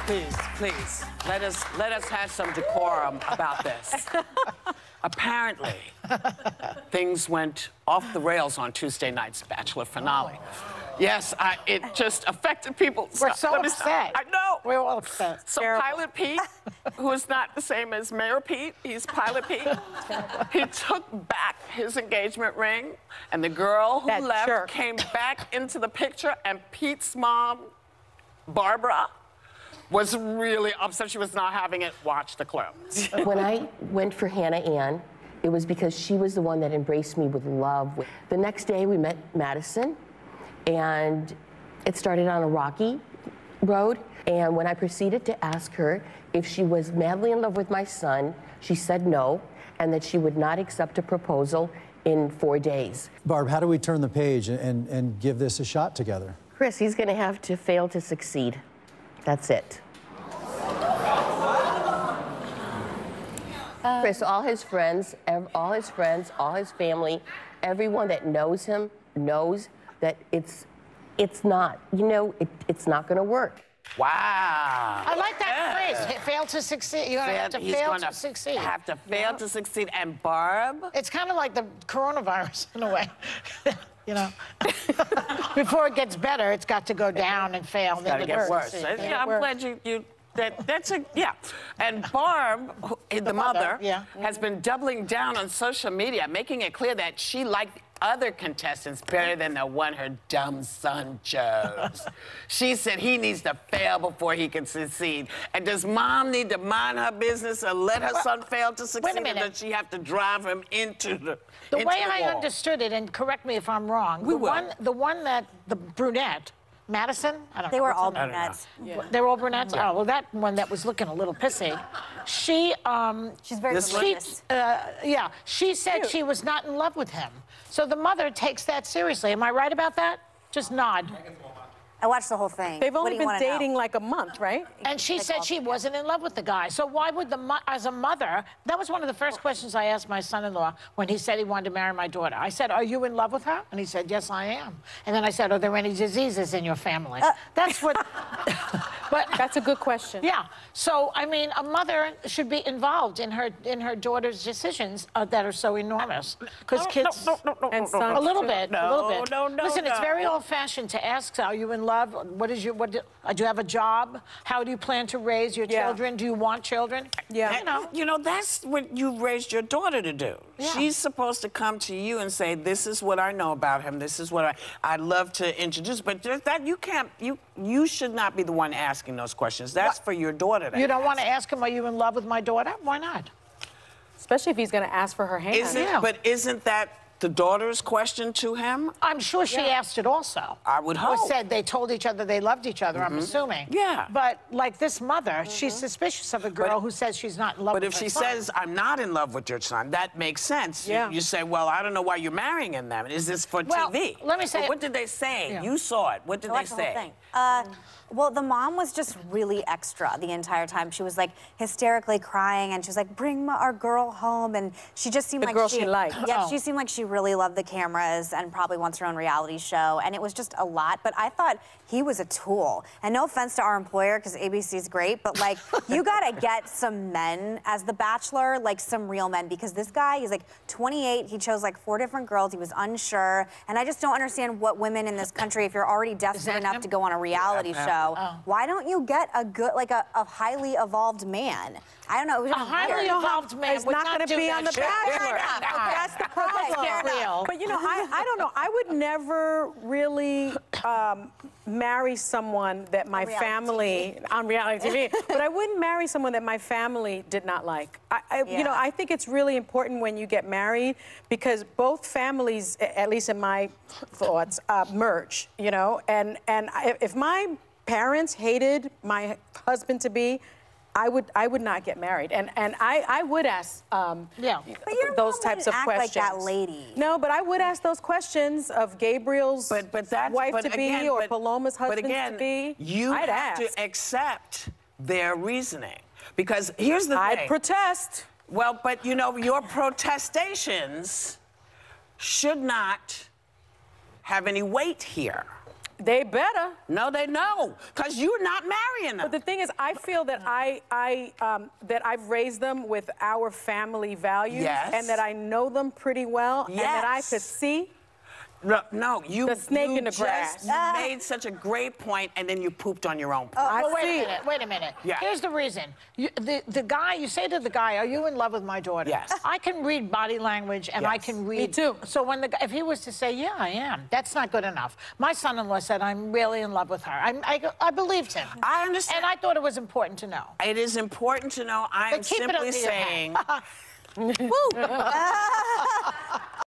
Please, let us have some decorum about this. Apparently, things went off the rails on Tuesday night's Bachelor finale. Yes, it just affected people. We're so upset. I know. We're all upset. So Pilot Pete, who is not the same as Mayor Pete, he's Pilot Pete. He took back his engagement ring, and the girl who left came back into the picture, and Pete's mom, Barbara, was really upset. She was not having it. Watch the clip. When I went for Hannah Ann, it was because she was the one that embraced me with love. The next day we met Madison, and it started on a rocky road. And when I proceeded to ask her if she was madly in love with my son, she said no, and that she would not accept a proposal in 4 days. Barb, how do we turn the page and give this a shot together? Chris, he's going to have to fail to succeed. That's it. Chris, all his friends, all his family, everyone that knows him knows that it's not, you know, it's not going to work. Wow. I like that phrase. Fail to succeed. You're going to have to fail to succeed. Have to fail to succeed. And Barb? It's kind of like the coronavirus in a way. You know, before it gets better, it's got to go down and fail. It's got to get worse. Yeah, I'm glad that's a, yeah. And Barb, the mother, has been doubling down on social media, making it clear that she liked other contestants better than the one her dumb son chose. She said he needs to fail before he can succeed. And does mom need to mind her business and let her son fail to succeed? Wait a minute. Or does she have to drive him into the The way I wall? understood it, and correct me if I'm wrong, the brunette, Madison? I don't know. They were all brunettes. They were all brunettes? Yeah. Oh, well, that one that was looking a little pissy. She's very religious. Yeah, she said she was not in love with him. So the mother takes that seriously. Am I right about that? Just nod. I watched the whole thing. They've only been dating like a month, right? And she said she wasn't in love with the guy. So why would as a mother, that was one of the first questions I asked my son-in-law when he said he wanted to marry my daughter. I said, are you in love with her? And he said, yes, I am. And then I said, are there any diseases in your family? That's what, but that's a good question. Yeah. So, I mean, a mother should be involved in her daughter's decisions that are so enormous. Because kids, a little bit. Listen, it's very old-fashioned to ask, are you in love? Do you have a job? How do you plan to raise your children? Do you want children? Yeah. You know, that's what you've raised your daughter to do. Yeah. She's supposed to come to you and say, this is what I know about him. This is what I'd love to introduce. But that you can't, you should not be the one asking those questions. That's for your daughter to You don't want to ask him, are you in love with my daughter? Why not? Especially if he's going to ask for her hand. But isn't that the daughter's question to him? I'm sure she asked it also. I would hope. Or said they told each other they loved each other, I'm assuming. Yeah. But like this mother, she's suspicious of a girl who says she's not in love with her son. But if she says, I'm not in love with your son, that makes sense. Yeah. You say, well, I don't know why you're marrying him then. Is this for TV? Let me say... But what did they say? You saw it. What did they say? Well, the mom was just really extra the entire time. She was like hysterically crying, and she was like, "Bring our girl home." And she just seemed like she liked. Yeah, she seemed like she really loved the cameras and probably wants her own reality show. And it was just a lot. But I thought he was a tool. And no offense to our employer, because ABC's great, but like you gotta get some men as the Bachelor, like some real men, because this guy, he's like 28. He chose like 4 different girls. He was unsure, and I just don't understand what women in this country, if you're already desperate enough to go on a reality show. Why don't you get a good, like a highly evolved man? I don't know. It was a highly evolved man is not going to be on the Bachelor. That's the problem. But you know, I don't know. I would never really marry someone that my family on reality TV. But I wouldn't marry someone that my family did not like. You know, I think it's really important when you get married because both families, at least in my thoughts, merge. You know, and if my parents hated my husband to be, I would not get married, and I would ask those types of questions. Like that lady. No, but I would ask those questions of Gabriel's wife to be or Paloma's husband to be. You have to accept their reasoning because here's the thing. I'd protest. Well, but you know your protestations should not have any weight here. They better. No, they know, because you're not marrying them. But the thing is, I feel that that I've raised them with our family values, and that I know them pretty well, and that I could see. No, the snake in the grass. You made such a great point, and then you pooped on your own. Wait a minute. Yeah. Here's the reason. The guy, you say to the guy, "Are you in love with my daughter?" Yes. I can read body language, and I can read. Me too. So when if he was to say, "Yeah, I am," that's not good enough. My son-in-law said, "I'm really in love with her." I believed him. I understand. And I thought it was important to know. It is important to know. I'm simply saying. Woo!